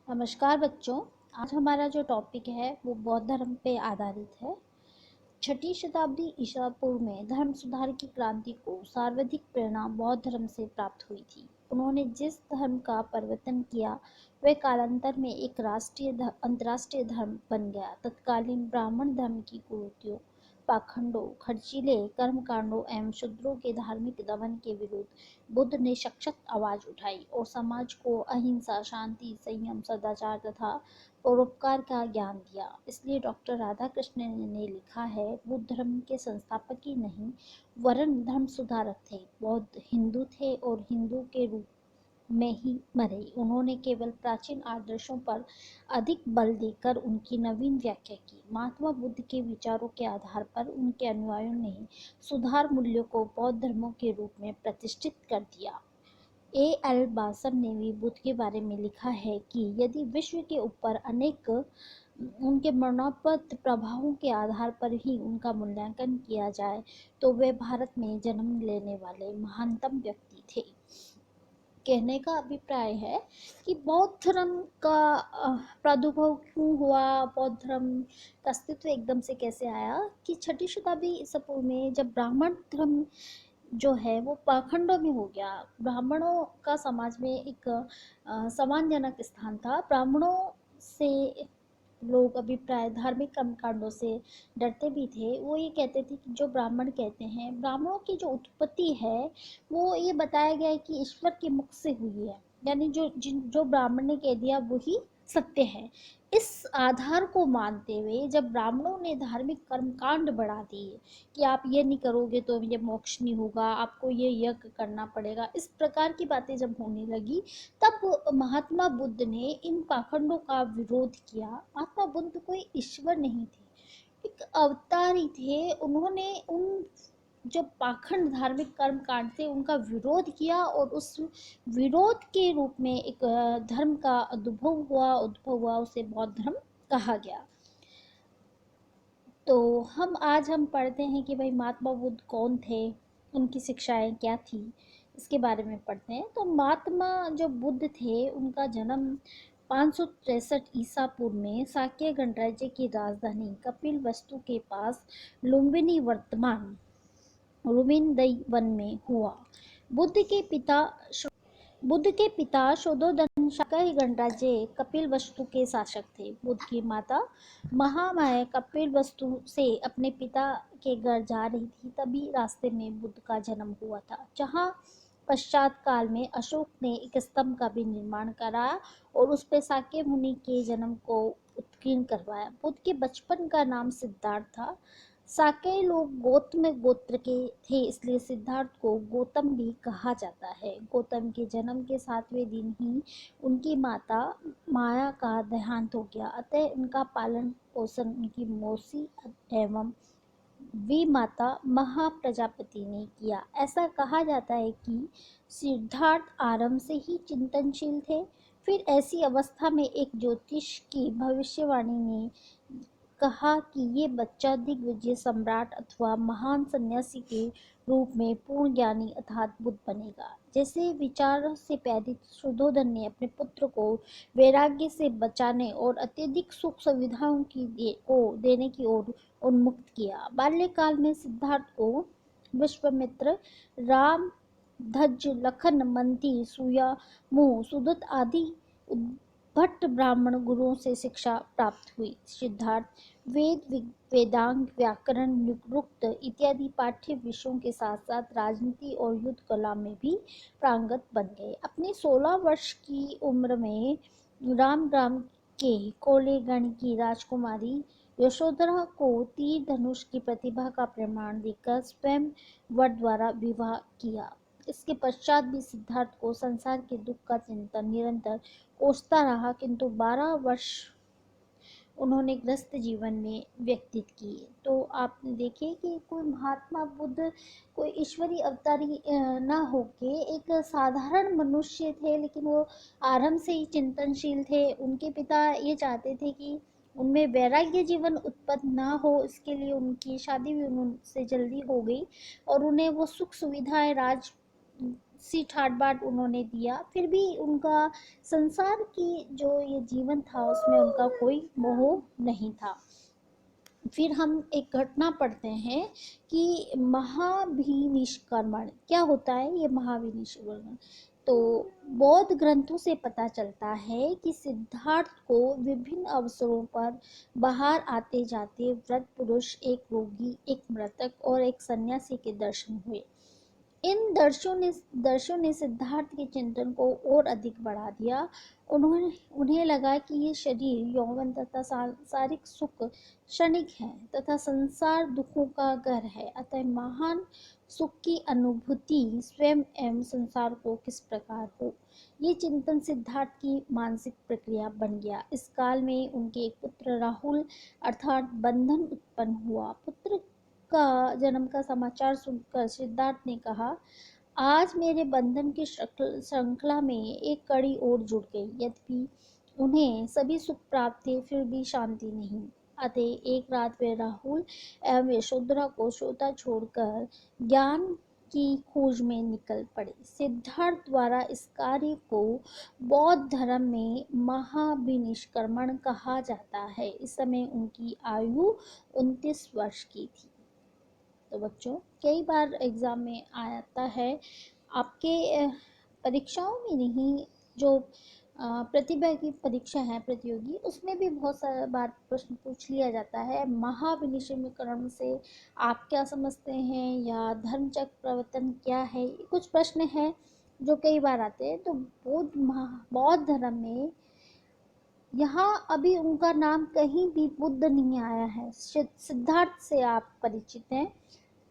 नमस्कार बच्चों। आज हमारा जो टॉपिक है वो बौद्ध धर्म पे आधारित है। छठी शताब्दी ईसा पूर्व में धर्म सुधार की क्रांति को सर्वाधिक प्रेरणा बौद्ध धर्म से प्राप्त हुई थी। उन्होंने जिस धर्म का परिवर्तन किया वह कालांतर में एक अंतर्राष्ट्रीय धर्म बन गया। तत्कालीन ब्राह्मण धर्म की कुरीतियों, पाखंडों, खर्चीले कर्मकांडों एवं शूद्रों के धार्मिक दमन के विरुद्ध बुद्ध ने सशक्त आवाज उठाई और समाज को अहिंसा, शांति, संयम, सदाचार तथा परोपकार का ज्ञान दिया। इसलिए डॉक्टर राधाकृष्णन ने लिखा है, बुद्ध धर्म के संस्थापक ही नहीं वरन धर्म सुधारक थे। बौद्ध हिंदू थे और हिंदू के रूप में ही मरे। उन्होंने केवल प्राचीन आदर्शों पर अधिक बल देकर उनकी नवीन व्याख्या की। महात्मा बुद्ध के विचारों के आधार पर उनके अनुयायियों ने सुधार मूल्यों को बौद्ध धर्मों के रूप में प्रतिष्ठित कर दिया। एल बासन ने भी बुद्ध के बारे में लिखा है कि यदि विश्व के ऊपर अनेक उनके मरणोपरांत प्रभावों के आधार पर ही उनका मूल्यांकन किया जाए तो वे भारत में जन्म लेने वाले महानतम व्यक्ति थे। कहने का अभिप्राय है कि बौद्ध धर्म का प्रादुर्भाव क्यों हुआ, बौद्ध धर्म का अस्तित्व एकदम से कैसे आया कि छठी शताब्दी ईसा पूर्व में जब ब्राह्मण धर्म जो है वो पाखंडों में हो गया। ब्राह्मणों का समाज में एक सम्मानजनक स्थान था। ब्राह्मणों से लोग अभिप्राय धार्मिक कर्मकांडों से डरते भी थे। वो ये कहते थे कि जो ब्राह्मण कहते हैं, ब्राह्मणों की जो उत्पत्ति है वो ये बताया गया है कि ईश्वर के मुख से हुई है, यानी जो ब्राह्मण ने कह दिया वही सत्य है। इस आधार को मानते हुए जब ब्राह्मणों ने धार्मिक कर्मकांड बढ़ा दिए कि आप ये नहीं करोगे तो ये मोक्ष नहीं होगा, आपको ये यज्ञ करना पड़ेगा, इस प्रकार की बातें जब होने लगी तब महात्मा बुद्ध ने इन पाखंडों का विरोध किया। महात्मा बुद्ध कोई ईश्वर नहीं थे, एक अवतार ही थे। उन्होंने उन जो पाखंड धार्मिक कर्म कांड थे उनका विरोध किया और उस विरोध के रूप में एक धर्म का उद्भव हुआ, उसे बौद्ध धर्म कहा गया। तो आज हम पढ़ते हैं कि भाई महात्मा बुद्ध कौन थे, उनकी शिक्षाएं क्या थी, इसके बारे में पढ़ते हैं। तो महात्मा जो बुद्ध थे उनका जन्म 563 ईसा पूर्व में साक्य गणराज्य की राजधानी कपिलवस्तु के पास लुम्बिनी वर्तमान रुमिनदई वन में हुआ। बुद्ध के पिता शोधोधन शाकाही गणराज्य कपिलवस्तु के शासक थे। बुद्ध की माता महामाया कपिलवस्तु से अपने पिता के घर जा रही थी, तभी रास्ते में बुद्ध का जन्म हुआ था, जहाँ पश्चात काल में अशोक ने एक स्तंभ का भी निर्माण कराया और उस पर साक्य मुनि के जन्म को उत्कीर्ण करवाया। बुद्ध के बचपन का नाम सिद्धार्थ था। साकेय लोग गौतम गोत्र के थे, इसलिए सिद्धार्थ को गौतम भी कहा जाता है। गौतम के जन्म के 7वें दिन ही उनकी माता माया का देहांत हो गया, अतः उनका पालन पोषण उनकी मौसी एवं वी माता महाप्रजापति ने किया। ऐसा कहा जाता है कि सिद्धार्थ आरंभ से ही चिंतनशील थे। फिर ऐसी अवस्था में एक ज्योतिष की भविष्यवाणी ने कहा कि ये बच्चा दिग्विजय सम्राट अथवा महान सन्यासी के रूप में पूर्ण ज्ञानी अर्थात बुद्ध बनेगा। जैसे विचार से प्रेरित शुद्धोधन ने अपने पुत्र को वैराग्य से बचाने और अत्यधिक सुख सुविधाओं को देने की ओर उन्मुक्त किया। बाल्यकाल में सिद्धार्थ को विश्वामित्र, राम, धज्ज, लखन, मंथी, सूया, मुह, सुदत आदि भट्ट ब्राह्मण गुरुओं से शिक्षा प्राप्त हुई। सिद्धार्थ वेदांग, व्याकरण, निरुक्त इत्यादि पाठ्य विषयों के साथ साथ राजनीति और युद्ध कला में भी पारंगत बन गए। अपनी 16 वर्ष की उम्र में राम ग्राम के कोलेगण की राजकुमारी यशोधरा को तीर धनुष की प्रतिभा का प्रमाण देकर स्वयं वर द्वारा विवाह किया। इसके पश्चात भी सिद्धार्थ को संसार के दुख का चिंतन निरंतर कोसता रहा, किंतु 12 वर्ष उन्होंने गृहस्थ जीवन में व्यतीत किए। तो आप देखिए कि कोई महात्मा बुद्ध कोई ईश्वरीय अवतारी ना होके एक साधारण मनुष्य थे, लेकिन वो आरंभ से ही चिंतनशील थे। उनके पिता ये चाहते थे कि उनमें वैराग्य जीवन उत्पन्न ना हो, इसके लिए उनकी शादी भी उनसे जल्दी हो गई और उन्हें वो सुख सुविधाएं राज सी ठाट बाट उन्होंने दिया, फिर भी उनका संसार की जो ये जीवन था उसमें उनका कोई मोह नहीं था। फिर हम एक घटना पढ़ते हैं कि महाभिनिष्क्रमण क्या होता है। ये महाभिनिष्क्रमण तो बौद्ध ग्रंथों से पता चलता है कि सिद्धार्थ को विभिन्न अवसरों पर बाहर आते जाते वृद्ध पुरुष, एक रोगी, एक मृतक और एक सन्यासी के दर्शन हुए। इन दर्शों ने सिद्धार्थ के चिंतन को और अधिक बढ़ा दिया। उन्हें लगा कि ये शरीर, यौवन तथा सांसारिक सुख क्षणिक है तथा संसार दुखों का घर है, अतः महान सुख की अनुभूति स्वयं एवं संसार को किस प्रकार हो। ये चिंतन सिद्धार्थ की मानसिक प्रक्रिया बन गया। इस काल में उनके एक पुत्र राहुल अर्थात बंधन उत्पन्न हुआ। पुत्र का जन्म का समाचार सुनकर सिद्धार्थ ने कहा, आज मेरे बंधन की श्रृंखला में एक कड़ी और जुड़ गई। यद्यपि उन्हें सभी सुख प्राप्त थे, फिर भी शांति नहीं। अतः एक रात वे राहुल एवं यशोधरा को सोता छोड़कर ज्ञान की खोज में निकल पड़े। सिद्धार्थ द्वारा इस कार्य को बौद्ध धर्म में महाभिनिष्क्रमण कहा जाता है। इस समय उनकी आयु 29 वर्ष की थी। तो बच्चों, कई बार एग्ज़ाम में आता है, आपके परीक्षाओं में नहीं, जो प्रतिभा की परीक्षा है प्रतियोगी, उसमें भी बहुत सारा बार प्रश्न पूछ लिया जाता है। महाविनिष्क्रमण से आप क्या समझते हैं या धर्मचक्र प्रवर्तन क्या है, कुछ प्रश्न हैं जो कई बार आते हैं। तो बौद्ध धर्म में यहाँ अभी उनका नाम कहीं भी बुद्ध नहीं आया है। सिद्धार्थ से आप परिचित हैं,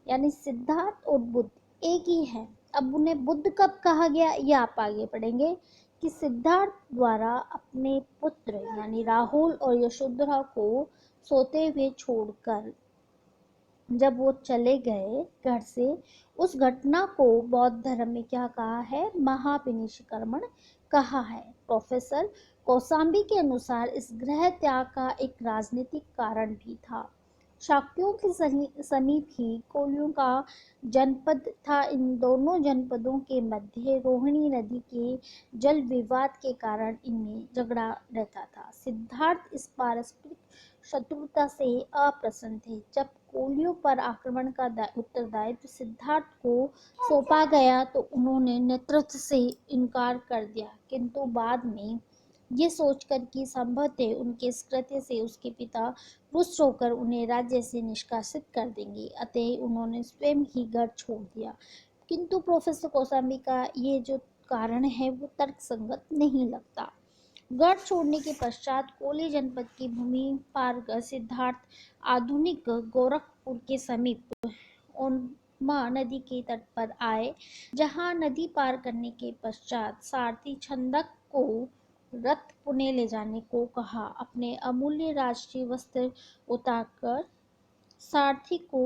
यानी सिद्धार्थ और बुद्ध एक ही है। अब उन्हें बुद्ध कब कहा गया ये आप आगे पढ़ेंगे कि सिद्धार्थ द्वारा अपने पुत्र यानी राहुल और यशोधरा को सोते हुए छोड़कर जब वो चले गए घर से, उस घटना को बौद्ध धर्म में क्या कहा है, महाविनिष्क्रमण कहा है। प्रोफेसर कौसाम्बी के अनुसार इस गृह त्याग का एक राजनीतिक कारण भी था। शाक्यों के समीप ही कोलियों का जनपद था। इन दोनों जनपदों के मध्य रोहिणी नदी के जल विवाद के कारण इनमें झगड़ा रहता था। सिद्धार्थ इस पारस्परिक शत्रुता से अप्रसन्न थे। जब कोलियों पर आक्रमण का उत्तरदायित्व सिद्धार्थ को सौंपा गया तो उन्होंने नेतृत्व से इनकार कर दिया, किंतु बाद में ये सोचकर कि संभवतः उनके इस कृत्य से उसके पिता रुष्ट होकर उन्हें राज्य से निष्कासित कर देंगे, अतः उन्होंने स्वयं ही घर छोड़ दिया। किंतु प्रोफेसर कौसाम्बी का ये जो कारण है वो तर्कसंगत नहीं लगता। गढ़ छोड़ने के पश्चात कोली जनपद की भूमि पार कर सिद्धार्थ आधुनिक गोरखपुर के समीप ओनमा नदी के तट पर आए, जहां नदी पार करने के पश्चात सारथी छंदक को रथ पुणे ले जाने को कहा। अपने अमूल्य राष्ट्रीय वस्त्र उतारकर सारथी को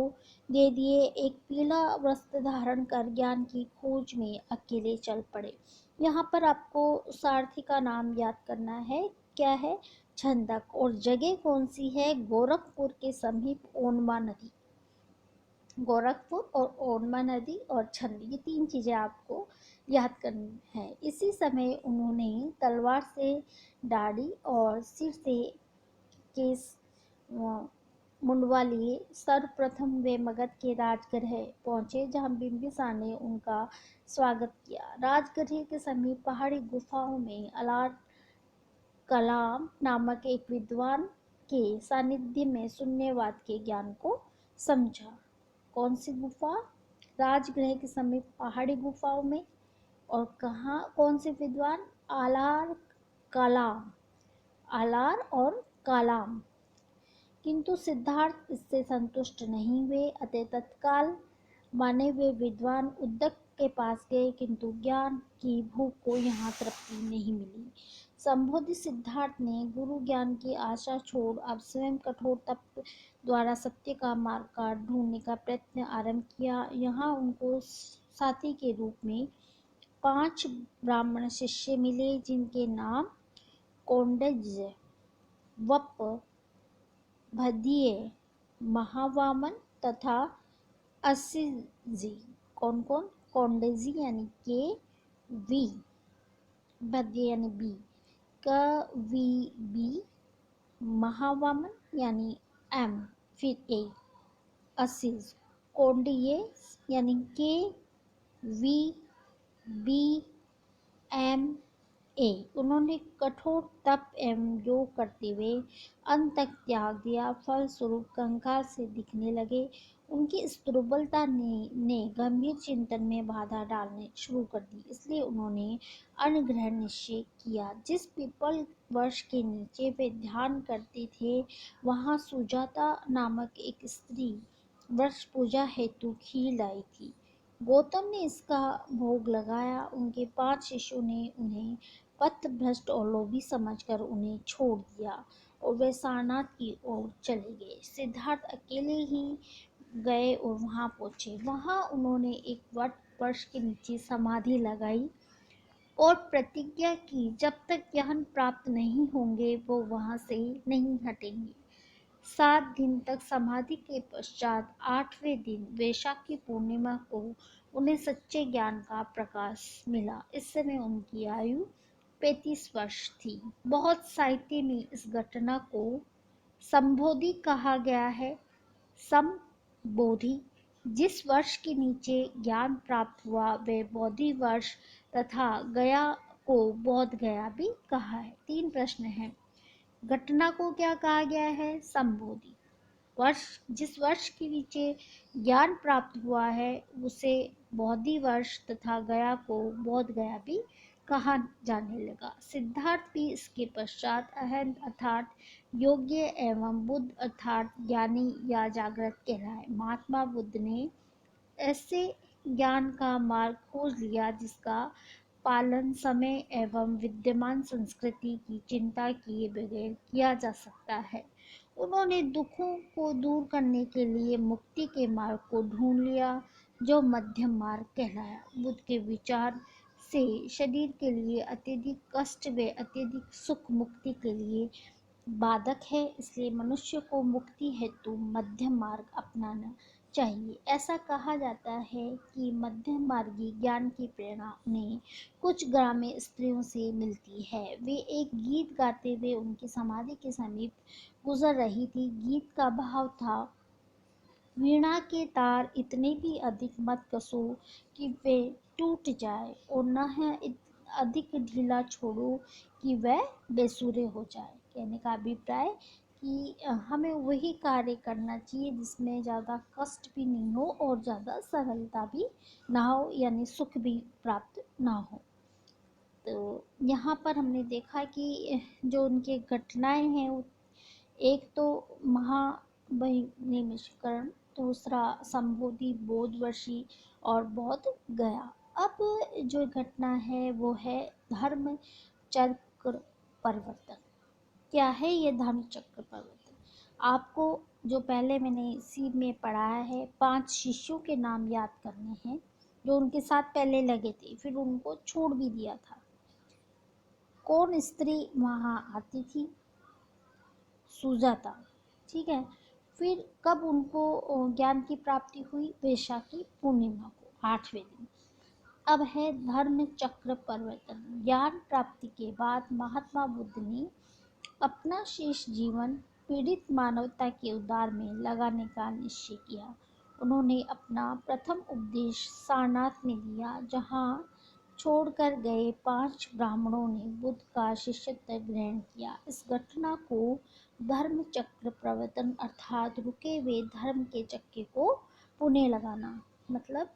दे दिए, एक पीला वस्त्र धारण कर ज्ञान की खोज में अकेले चल पड़े। यहाँ पर आपको सारथी का नाम याद करना है, क्या है, छंदक, और जगह कौन सी है, गोरखपुर के समीप ओनमा नदी। गोरखपुर और ओरमा नदी और छंद, ये तीन चीज़ें आपको याद करनी है। इसी समय उन्होंने तलवार से दाढ़ी और सिर से केस मुंडवा लिए। सर्वप्रथम वे मगध के राजगृह पहुंचे, जहां बिंबिसार ने उनका स्वागत किया। राजगृह के समीप पहाड़ी गुफाओं में अलार कलाम नामक एक विद्वान के सानिध्य में शून्यवाद के ज्ञान को समझा। कौन सी गुफा, राजगृह के समीप पहाड़ी गुफाओं में, और कहाँ, कौन से विद्वान, आलार कलाम, आलार और कलाम। किंतु सिद्धार्थ इससे संतुष्ट नहीं हुए, अतः तत्काल माने हुए विद्वान उद्दक के पास गए, किंतु ज्ञान की भूख को यहाँ तृप्ति नहीं मिली। संबोधित सिद्धार्थ ने गुरु ज्ञान की आशा छोड़ अब स्वयं कठोर तप द्वारा सत्य का मार्ग का ढूंढने का प्रयत्न आरंभ किया। यहाँ उनको साथी के रूप में 5 ब्राह्मण शिष्य मिले, जिनके नाम कौंडज, वप, भदीय, महावामन तथा असिजी। कौन कौन, कोंडेजी यानी के वी, बद्य यानी बी, क वी बी, महावामन यानी एम, फिर ए, असीज, कोंडिये यानी के वी बी एम ए। उन्होंने कठोर तप एवं योग करते हुए अंत तक त्याग दिया, फलस्वरूप कंकाल से दिखने लगे। उनकी इस दुर्बलता ने गंभीर चिंतन में बाधा डालने शुरू कर दी, इसलिए उन्होंने अन्न ग्रहण निश्चय किया। जिस पीपल वृक्ष के नीचे वे ध्यान करते थे, वहां सुजाता नामक एक स्त्री वृक्ष पूजा हेतु खीर लाई थी। गौतम ने इसका भोग लगाया। उनके 5 शिष्यों ने उन्हें पथभ्रष्ट और लोभी समझकर उन्हें छोड़ दिया और वे सारनाथ की ओर चले गए। सिद्धार्थ अकेले ही गए और वहां पहुंचे। वहां उन्होंने एक वट वृक्ष के नीचे समाधि लगाई और प्रतिज्ञा की, जब तक ज्ञान प्राप्त नहीं होंगे वो वहां से नहीं हटेंगे। 7 दिन तक समाधि के पश्चात 8वें दिन वैशाखी पूर्णिमा को उन्हें सच्चे ज्ञान का प्रकाश मिला। इस समय उनकी आयु 35 वर्ष थी। बहुत साहित्य में इस घटना को संबोधि कहा गया है। संबोधि, जिस वर्ष के नीचे ज्ञान प्राप्त हुआ वह बोधि वर्ष तथा गया को बोध गया भी कहा है। 3 प्रश्न हैं। घटना को क्या कहा गया है? संबोधि। वर्ष, जिस वर्ष के नीचे ज्ञान प्राप्त हुआ है उसे बोधि वर्ष तथा गया को बोध गया भी कहा जाने लगा। सिद्धार्थ भी इसके पश्चात अहंत अर्थात योग्य एवं बुद्ध अर्थात ज्ञानी या जागृत कहलाए। महात्मा बुद्ध ने ऐसे ज्ञान का मार्ग खोज लिया जिसका पालन समय एवं विद्यमान संस्कृति की चिंता किए बगैर किया जा सकता है। उन्होंने दुखों को दूर करने के लिए मुक्ति के मार्ग को ढूंढ लिया जो मध्यम मार्ग कहलाया। बुद्ध के विचार से शरीर के लिए अत्यधिक कष्ट व अत्यधिक सुख मुक्ति के लिए बाधक है, इसलिए मनुष्य को मुक्ति हेतु मध्यम मार्ग अपनाना चाहिए। ऐसा कहा जाता है कि मध्यम मार्गी ज्ञान की प्रेरणा उन्हें कुछ ग्रामीण स्त्रियों से मिलती है। वे एक गीत गाते हुए उनकी समाधि के समीप गुजर रही थी। गीत का भाव था, वीणा के तार इतने भी अधिक मत कसो कि वे टूट जाए और न है अधिक ढीला छोड़ो कि वह बेसुरे हो जाए। कहने का अभिप्राय कि हमें वही कार्य करना चाहिए जिसमें ज़्यादा कष्ट भी नहीं हो और ज़्यादा सरलता भी ना हो, यानी सुख भी प्राप्त ना हो। तो यहाँ पर हमने देखा कि जो उनके घटनाएं हैं, एक तो महाबहिर्निष्करण, दूसरा संबोधि, बोधवर्षी और बोध गया। अब जो घटना है वो है धर्म चक्र परिवर्तन। क्या है ये धर्म चक्र परिवर्तन? आपको जो पहले मैंने इसी में पढ़ाया है, 5 शिष्यों के नाम याद करने हैं जो उनके साथ पहले लगे थे, फिर उनको छोड़ भी दिया था। कौन स्त्री वहाँ आती थी? सुजाता। ठीक है। फिर कब उनको ज्ञान की प्राप्ति हुई? वैशाखी पूर्णिमा को, 8वें दिन। अब है धर्म चक्र परिवर्तन। ज्ञान प्राप्ति के बाद महात्मा बुद्ध ने अपना शेष जीवन पीड़ित मानवता के उद्धार में लगाने का निश्चय किया। उन्होंने अपना प्रथम उपदेश सारनाथ में दिया, जहाँ छोड़कर गए 5 ब्राह्मणों ने बुद्ध का शिष्यत्व ग्रहण किया। इस घटना को धर्म चक्र प्रवर्तन अर्थात रुके हुए धर्म के चक्के को पुनः लगाना, मतलब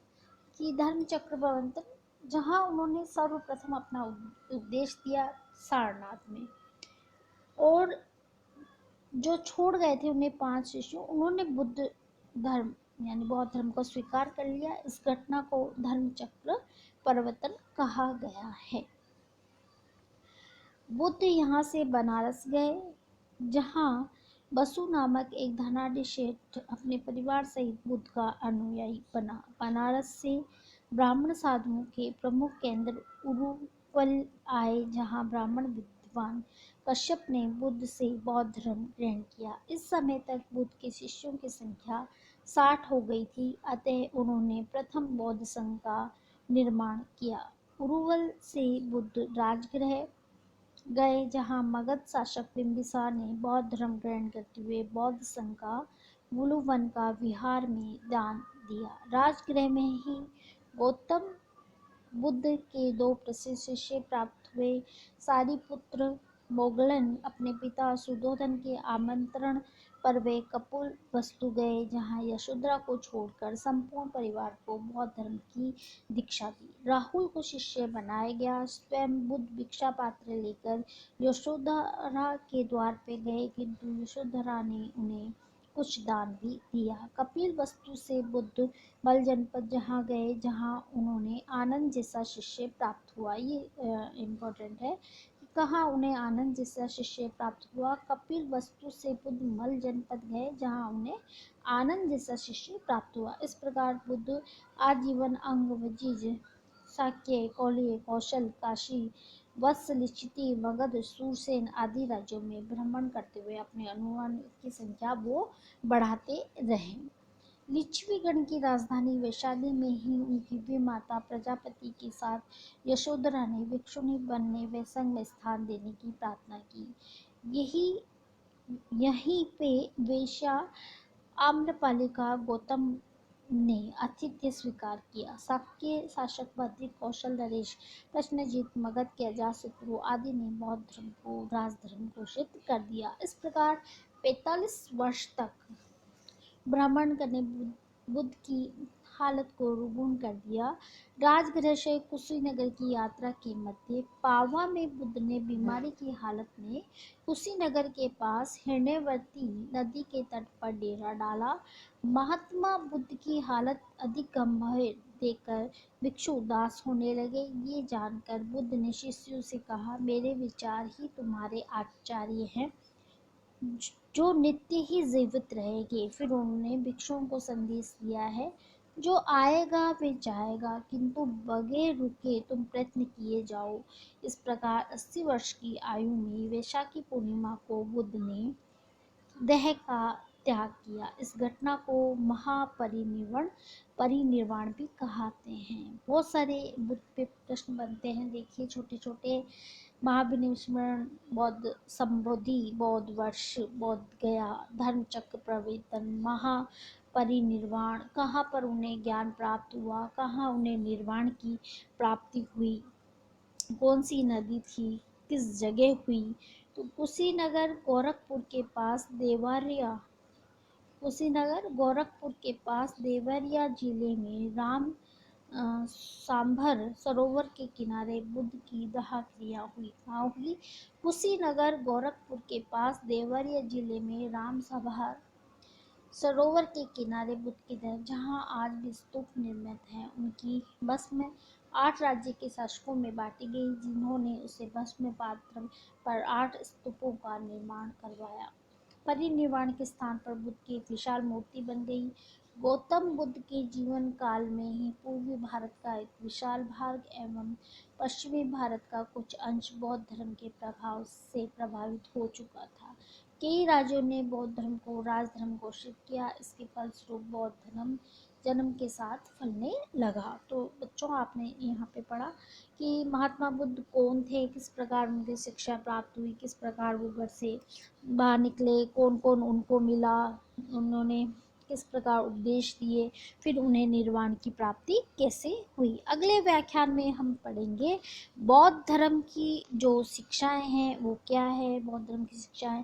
कि धर्म चक्र प्रवर्तन, जहाँ उन्होंने सर्वप्रथम अपना उपदेश दिया सारनाथ में, और जो छोड़ गए थे उन्हें 5 शिष्यों, उन्होंने बुद्ध धर्म यानी बौद्ध धर्म को स्वीकार कर लिया। इस घटना को धर्म चक्र परिवर्तन कहा गया है। बुद्ध यहाँ से बनारस गए, जहाँ बसु नामक एक धनाढ़ सेठ अपने परिवार सहित बुद्ध का अनुयायी बना। बनारस से ब्राह्मण साधुओं के प्रमुख केंद्र उरुवल आए, जहाँ ब्राह्मण विद्वान कश्यप ने बुद्ध से बौद्ध धर्म ग्रहण किया। इस समय तक बुद्ध के शिष्यों की संख्या 60 हो गई थी, अतः उन्होंने प्रथम बौद्ध संघ का निर्माण किया। उरुवल से बुद्ध राजगृह गए, जहाँ मगध शासक बिंबिसार ने बौद्ध धर्म ग्रहण करते हुए बौद्ध संघ का वुलुवन का विहार में दान दिया। राजगृह में ही गौतम बुद्ध के दो प्रसिद्ध शिष्य प्राप्त हुए। सारिपुत्र मोगलन अपने पिता सुधोधन के आमंत्रण पर वे कपिलवस्तु गए, जहाँ यशोधरा को छोड़कर संपूर्ण परिवार को बौद्ध धर्म की दीक्षा दी। राहुल को शिष्य बनाया गया। स्वयं बुद्ध भिक्षा पात्र लेकर यशोधरा के द्वार पे गए, किंतु यशोधरा ने उन्हें कुछ दान भी दिया। कपिलवस्तु से बुद्ध बल जनपद जहाँ गए, जहाँ उन्होंने आनंद जैसा शिष्य प्राप्त हुआ। ये इम्पोर्टेंट है कि कहाँ उन्हें आनंद जैसा शिष्य प्राप्त हुआ। कपिलवस्तु से बुद्ध मल जनपद गए, जहाँ उन्हें आनंद जैसा शिष्य प्राप्त हुआ। इस प्रकार बुद्ध आजीवन अंग, वजीज, शाक्य, कौलिय, कौशल, काशी, वत्स, लिच्छिति, मगध, सूरसेन आदि राज्यों में भ्रमण करते हुए अपने अनुयायियों की संख्या वो बढ़ाते रहे। लिच्छवी गण की राजधानी वैशाली में ही उनकी भी माता प्रजापति के साथ यशोधरा ने भिक्षुणी बनने व संघ में स्थान देने की प्रार्थना की। यहीं पे वेश्या आम्रपालिका गौतम ने आतिथ्य स्वीकार किया। शाक्य शासक बद्रिक, कौशल नरेश, प्रश्नजीत, मगध के अजातशत्रु आदि ने बौद्ध धर्म को राजधर्म घोषित कर दिया। इस प्रकार 45 वर्ष तक भ्रमण करने बुद्ध की हालत को रुगुण कर दिया। राजगृह से कुशीनगर की यात्रा के मध्य पावा में बुद्ध ने बीमारी की हालत में कुशीनगर के पास हिरण्यवर्ती नदी के तट पर डेरा डाला। महात्मा बुद्ध की हालत अधिक गंभीर देखकर भिक्षु उदास होने लगे। ये जानकर बुद्ध ने शिष्यों से कहा, मेरे विचार ही तुम्हारे आचार्य हैं, जो नित्य ही जीवित रहेंगे। फिर उन्होंने भिक्षुओं को संदेश दिया है, जो आएगा वे जाएगा, किंतु बगैर रुके तुम प्रयत्न किए जाओ। इस प्रकार 80 वर्ष की आयु में वैशाखी पूर्णिमा को बुद्ध ने देह का त्याग किया। इस घटना को परिनिर्वाण भी कहते हैं। बहुत सारे बुद्ध पे प्रश्न बनते हैं। देखिए छोटे छोटे, महाविनिस्मरण, बौद्ध संबोधि, बौद्ध वर्ष, बौद्ध गया, धर्म चक्र प्रवर्तन, महापरिनिर्वाण, कहाँ पर उन्हें ज्ञान प्राप्त हुआ, कहाँ उन्हें निर्वाण की प्राप्ति हुई, कौन सी नदी थी, किस जगह हुई। तो कुशीनगर गोरखपुर के पास देवरिया जिले में राम सांभर सरोवर के किनारे बुद्ध की दाह क्रिया हुई। कुशीनगर गोरखपुर के पास देवरिया जिले में राम सांभर सरोवर के किनारे बुद्ध की दाह, जहाँ आज भी स्तूप निर्मित है, उनकी भस्म 8 राज्य के शासकों में बांटी गई, जिन्होंने उसे भस्म पात्र पर 8 स्तूपों का निर्माण करवाया। परिनिर्वाण के स्थान पर बुद्ध की एक विशाल मूर्ति बन गई। गौतम बुद्ध के जीवन काल में ही पूर्वी भारत का एक विशाल भाग एवं पश्चिमी भारत का कुछ अंश बौद्ध धर्म के प्रभाव से प्रभावित हो चुका था। कई राज्यों ने बौद्ध धर्म को राजधर्म घोषित किया। इसके फलस्वरूप बौद्ध धर्म जन्म के साथ फलने लगा। तो बच्चों, आपने यहाँ पे पढ़ा कि महात्मा बुद्ध कौन थे, किस प्रकार उनकी शिक्षा प्राप्त हुई, किस प्रकार वो घर से बाहर निकले, कौन कौन उनको मिला, उन्होंने किस प्रकार उपदेश दिए, फिर उन्हें निर्वाण की प्राप्ति कैसे हुई। अगले व्याख्यान में हम पढ़ेंगे बौद्ध धर्म की जो शिक्षाएं हैं वो क्या है, बौद्ध धर्म की शिक्षाएं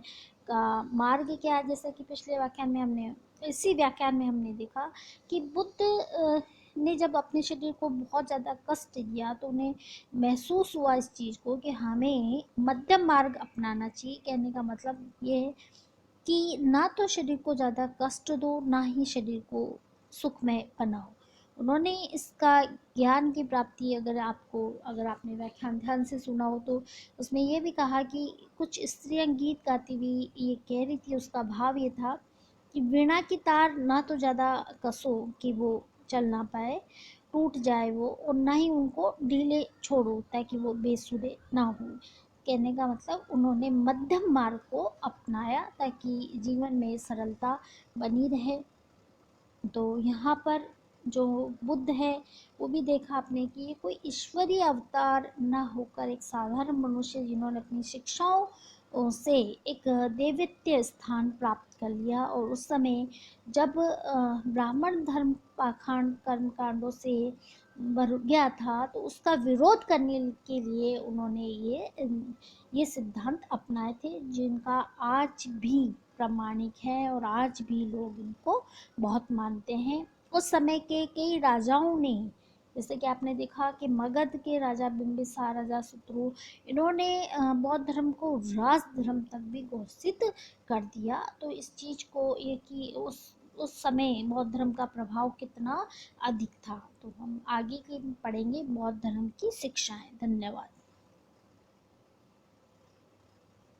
का मार्ग क्या है। जैसा कि पिछले व्याख्यान में इसी व्याख्यान में हमने देखा कि बुद्ध ने जब अपने शरीर को बहुत ज़्यादा कष्ट दिया तो उन्हें महसूस हुआ इस चीज़ को कि हमें मध्यम मार्ग अपनाना चाहिए। कहने का मतलब ये है कि ना तो शरीर को ज़्यादा कष्ट दो, ना ही शरीर को सुखमय बनाओ। उन्होंने इसका ज्ञान की प्राप्ति, अगर आपने व्याख्यान ध्यान से सुना हो तो उसमें ये भी कहा कि कुछ स्त्रियां गीत गाती हुई ये कह रही थी, उसका भाव ये था कि वीणा की तार ना तो ज़्यादा कसो कि वो चल ना पाए, टूट जाए वो, और ना ही उनको ढीले छोड़ो ताकि वो बेसुरे ना हो। कहने का मतलब उन्होंने मध्यम मार्ग को अपनाया ताकि जीवन में सरलता बनी रहे। तो यहाँ पर जो बुद्ध है वो भी देखा आपने कि ये कोई ईश्वरीय अवतार न होकर एक साधारण मनुष्य जिन्होंने अपनी शिक्षाओं से एक देवत्य स्थान प्राप्त कर लिया। और उस समय जब ब्राह्मण धर्म पाखंड कर्म कांडों से भर गया था तो उसका विरोध करने के लिए उन्होंने ये सिद्धांत अपनाए थे, जिनका आज भी प्रामाणिक है और आज भी लोग इनको बहुत मानते हैं। उस समय के कई राजाओं ने, जैसे कि आपने देखा कि मगध के राजा बिंबिसार, राजा शत्रु, इन्होंने बौद्ध धर्म को राज धर्म तक भी घोषित कर दिया। तो इस चीज को ये कि उस समय बौद्ध धर्म का प्रभाव कितना अधिक था। तो हम आगे की पढ़ेंगे बौद्ध धर्म की शिक्षाएं। धन्यवाद।